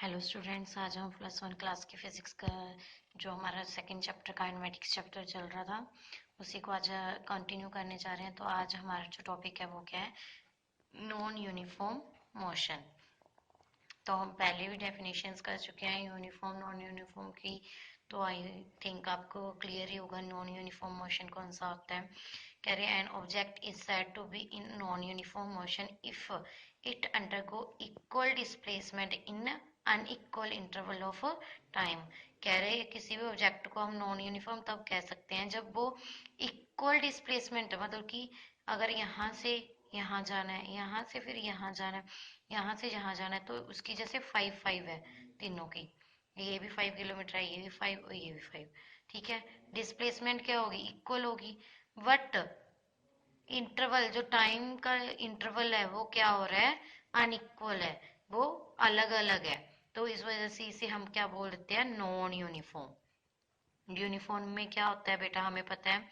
Hello students, आज हम +1 class की फिजिक्स का जो हमारा सेकंड चैप्टर काइनेमेटिक्स चैप्टर चल रहा था उसी को आज कंटिन्यू करने जा रहे हैं। तो आज हमारा जो टॉपिक है वो क्या है, नॉन यूनिफॉर्म मोशन। तो हम पहले भी डेफिनेशंस कर चुके हैं यूनिफॉर्म नॉन यूनिफॉर्म की, तो आई थिंक आपको क्लियर ही होगा नॉन यूनिफॉर्म मोशन कौन सा होता है। कह रहे an object is said to be in non uniform motion if it undergo equal displacement in unequal interval of time. कह रहे किसी भी ऑब्जेक्ट को हम नॉन यूनिफॉर्म तब कह सकते हैं जब वो इक्वल डिस्प्लेसमेंट, मतलब कि अगर यहाँ से यहाँ जाना है, यहाँ से फिर यहाँ जाना है, यहाँ से यहाँ जाना है, तो उसकी जैसे 5-5 है तीनों की, ये भी 5 किलोमीटर है, ये भी 5 और ये भी 5। ठीक है, डिस्प्लेसमेंट क्या होगी, इक्वल होगी, बट इंटरवल जो टाइम का इंटरवल है वो क्या हो रहा है, अनइक्वल है, वो अलग अलग है। तो इस वजह से इसे हम क्या बोल देते हैं, नॉन यूनिफॉर्म। यूनिफॉर्म में क्या होता है बेटा, हमें पता है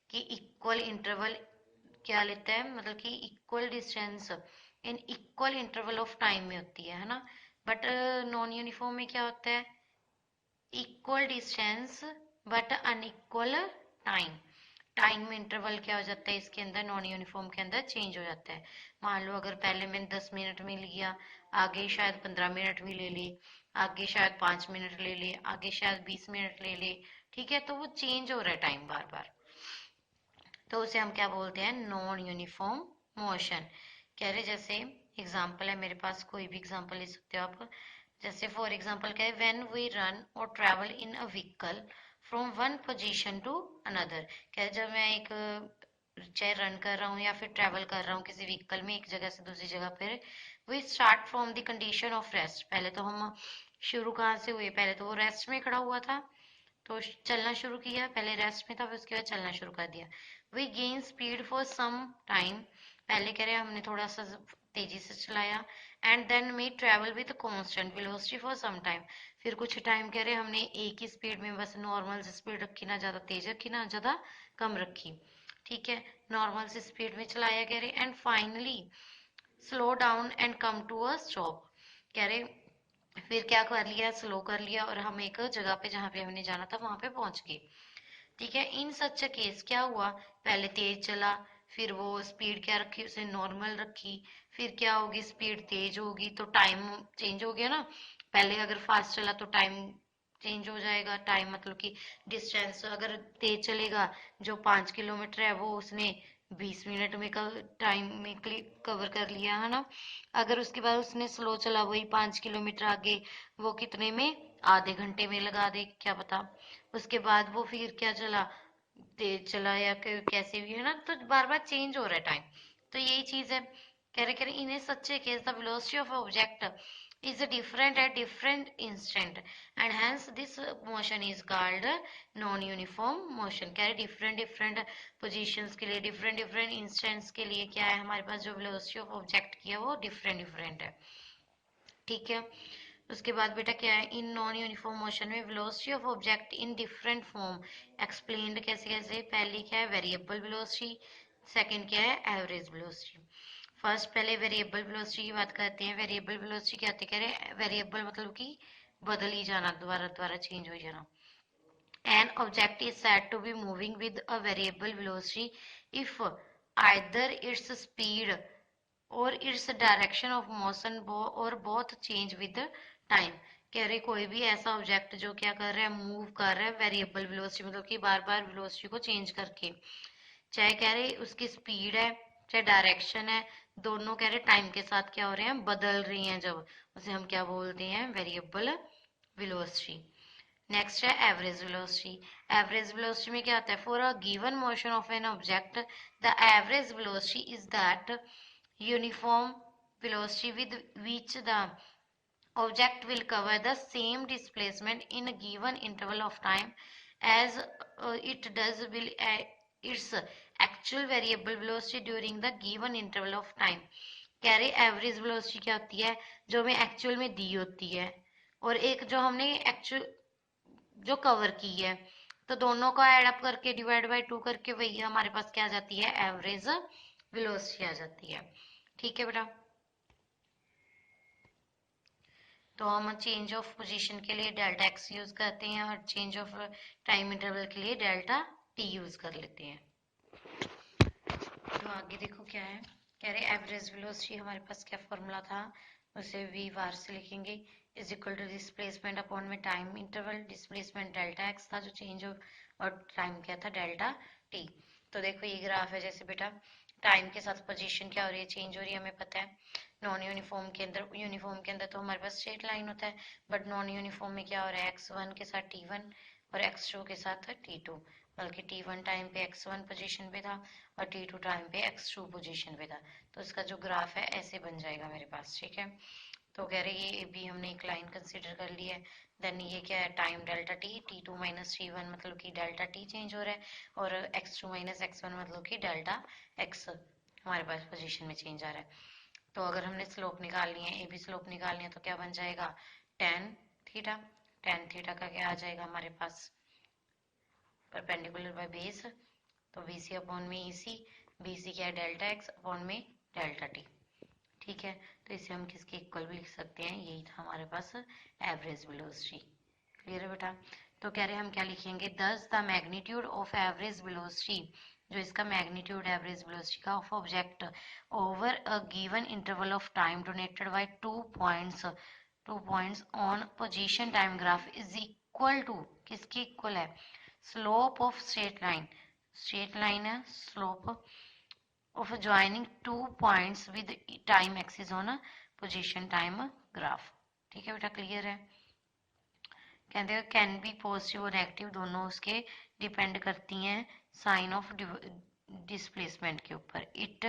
कि इक्वल इंटरवल क्या लेता है, मतलब कि equal distance in equal interval of time में होती है ना। बट नॉन यूनिफॉर्म में क्या होता है, equal distance but unequal time. Time interval क्या हो जाता है इसके अंदर, नॉन यूनिफॉर्म के अंदर चेंज हो जाता है। मान लो अगर पहले मैंने 10 मिनट में लिया, आगे शायद 15 मिनट भी ले ली, आगे शायद 5 मिनट ले ली, आगे शायद 20 मिनट ले ली। ठीक है, तो वो चेंज हो रहा है टाइम बार बार, तो उसे हम क्या बोलते हैं, नॉन यूनिफॉर्म मोशन। कह रहे जैसे एग्जाम्पल है मेरे पास, कोई भी एग्जाम्पल ले सकते हो आप। जैसे फॉर एग्जाम्पल क्या है, when we run or travel in a vehicle from one position to another. क्या जब मैं एक चाहे रन कर रहा हूँ या फिर ट्रैवल कर रहा हूँ किसी व्हीकल में एक जगह से दूसरी जगह पर, we start from the condition of rest. पहले तो हम शुरू कहाँ से हुए, पहले तो वो रेस्ट में खड़ा हुआ था, तो चलना शुरू किया, पहले रेस्ट में था फिर उसके बाद चलना शुरू कर दिया। We gain speed for some time, पहले कह रहे हमने थोड़ा सा तेजी से चलाया, and then we travel with constant velocity for some time. फिर कुछ टाइम कह रहे हमने एक ही स्पीड में, बस नॉर्मल स्पीड रखी, ना ज्यादा तेज रखी ना ज्यादा कम रखी। ठीक है, नॉर्मल से स्पीड में चलाया कह रहे, and finally slow down and come to a stop. कह रहे फिर क्या कर लिया, स्लो कर लिया और हम एक जगह पे जहाँ पे हमने जाना था वहां पे पहुंच गए। ठीक है, इन सच केस क्या हुआ, पहले तेज चला, फिर वो स्पीड क्या रखी, उसे नॉर्मल रखी, फिर क्या होगी, स्पीड तेज होगी तो टाइम चेंज हो गया ना। पहले अगर फास्ट चला तो टाइम चेंज हो जाएगा, टाइम मतलब कि डिस्टेंस अगर तेज चलेगा, जो 5 किलोमीटर है वो उसने 20 मिनट में टाइम में कवर कर लिया है ना। अगर उसके बाद उसने स्लो चला, वही 5 किलोमीटर आगे, वो कितने में, आधे घंटे में लगा दे, क्या पता। उसके बाद वो फिर क्या चला, तेज चला या कैसे भी है ना, तो बार बार चेंज हो रहा है टाइम। तो यही चीज है, कह रहे इन सच्चे case the velocity of object is different at different instant and hence this motion is called non-uniform motion। कह रहे डिफरेंट डिफरेंट पोजीशंस के लिए, डिफरेंट डिफरेंट इंस्टेंट्स के लिए क्या है, हमारे पास जो वेलोसिटी ऑफ ऑब्जेक्ट की है वो डिफरेंट डिफरेंट है। ठीक है, उसके बाद बेटा क्या है, इन नॉन यूनिफॉर्म मोशन में velocity of object in different form explained कैसे कैसे। पहली क्या है, वेरिएबल वेलोसिटी, सेकंड क्या है, एवरेज वेलोसिटी। फर्स्ट पहले वेरिएबल वेलोसिटी की बात करते हैं। वेरिएबल वेलोसिटी क्या होती है, कह रहे वेरिएबल मतलब कि बदल ही जाना, दोबारा दोबारा चेंज हो जाना। An object is said to be moving with a variable velocity if either its speed और इट्स डायरेक्शन ऑफ मोशन और बोथ चेंज विद टाइम। कह रहे कोई भी ऐसा ऑब्जेक्ट जो क्या कर रहा है, मूव कर रहा है वेरिएबल वेलोसिटी, मतलब कि बार बार वेलोसिटी को चेंज करके, चाहे कह रहे उसकी स्पीड है चाहे डायरेक्शन है, दोनों कह रहे टाइम के साथ क्या हो रहे हैं, बदल रही हैं, जब उसे हम क्या बोलते हैं, वेरिएबल वेलोसिटी। नेक्स्ट है एवरेज वेलोसिटी। एवरेज वेलोसिटी में क्या होता है, for a given motion of an object the average velocity is that uniform velocity with which the object will cover the same displacement in a given interval of time as it does will its actual variable velocity during the given interval of time। कह रहे average velocity क्या होती है, जो हमें actual में दी होती है, और एक जो हमने एक्चुअल जो कवर की है, तो दोनों का ऐड अप करके डिवाइड बाय 2 करके वही हमारे पास क्या आ जाती है, एवरेज वेलोसिटी आ जाती है। ठीक है बेटा, तो हम चेंज ऑफ पोजीशन के लिए डेल्टा एक्स यूज करते हैं और चेंज ऑफ टाइम इंटरवल के लिए डेल्टा टी यूज कर लेते हैं। तो आगे देखो क्या है, कह रहे एवरेज वेलोसिटी, हमारे पास क्या फॉर्मूला था, उसे वी बार से लिखेंगे, is equal to displacement upon में time interval, displacement delta x था जो चेंज और टाइम क्या था डेल्टा टी। तो देखो ये ग्राफ है, जैसे बेटा टाइम के साथ पोजीशन क्या हो रही है, चेंज हो रही है, हमें पता है। नॉन यूनिफॉर्म के अंदर, यूनिफॉर्म के अंदर तो हमारे पास स्ट्रेट लाइन होता है, बट नॉन यूनिफॉर्म में क्या हो रहा है, x1 के साथ t1 और x2 के साथ t2, बल्कि t1 टाइम पे x1 पोजीशन पे था और t2 टाइम पे x2 पोजीशन पे था। तो इसका जो ग्राफ है ऐसे बन जाएगा मेरे पास, ठीक है। तो कह रहे ये भी हमने एक लाइन कंसीडर कर ली है। देन ये क्या है, time delta T, t2 minus t1 मतलब कि डेल्टा टी चेंज हो रहा है, और x2 माइनस x1 मतलब कि डेल्टा x हमारे पास पोजीशन में चेंज आ रहा है। तो अगर हमने स्लोप निकालनी है, ए बी स्लोप निकालनी है, तो क्या बन जाएगा, टेन थीटा। टेन थीटा का क्या आ जाएगा हमारे पास, परपेंडिकुलर बाय बेस, तो बी सी अपॉन में ई सी, बी सी क्या है डेल्टा एक्स अपॉन में डेल्टा टी, ठीक है। तो इसे हम किसके इक्वल भी लिख सकते हैं, यही था हमारे पास एवरेज वेलोसिटी। क्लियर है बेटा। तो कह रहे हैं हम क्या लिखेंगे, thus the magnitude of average velocity, जो इसका मैग्नीट्यूड एवरेज वेलोसिटी का of object over a given interval of time denoted by 2 points on position time graph is equal to, किसके इक्वल है, slope of straight line, straight line है, slope of joining 2 points with time axis on a position time graph। ठीक है बेटा, clear है। कहते हैं can be positive और नेगेटिव दोनों उसके डिपेंड करती हैं साइन ऑफ डिस्प्लेसमेंट के ऊपर। It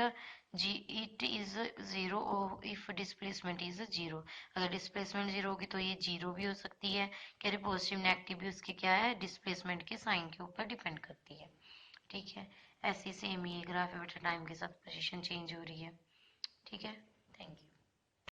is zero if displacement is zero, अगर डिस्प्लेसमेंट जीरो होगी तो ये जीरो भी हो सकती है। कह रहे पॉजिटिव नेगेटिव भी उसके क्या है, डिस्प्लेसमेंट के साइन के ऊपर डिपेंड करती है, ठीक है। ऐसे सेम ये ग्राफ है बेटा, टाइम के साथ पोजीशन चेंज हो रही है, ठीक है। Thank you.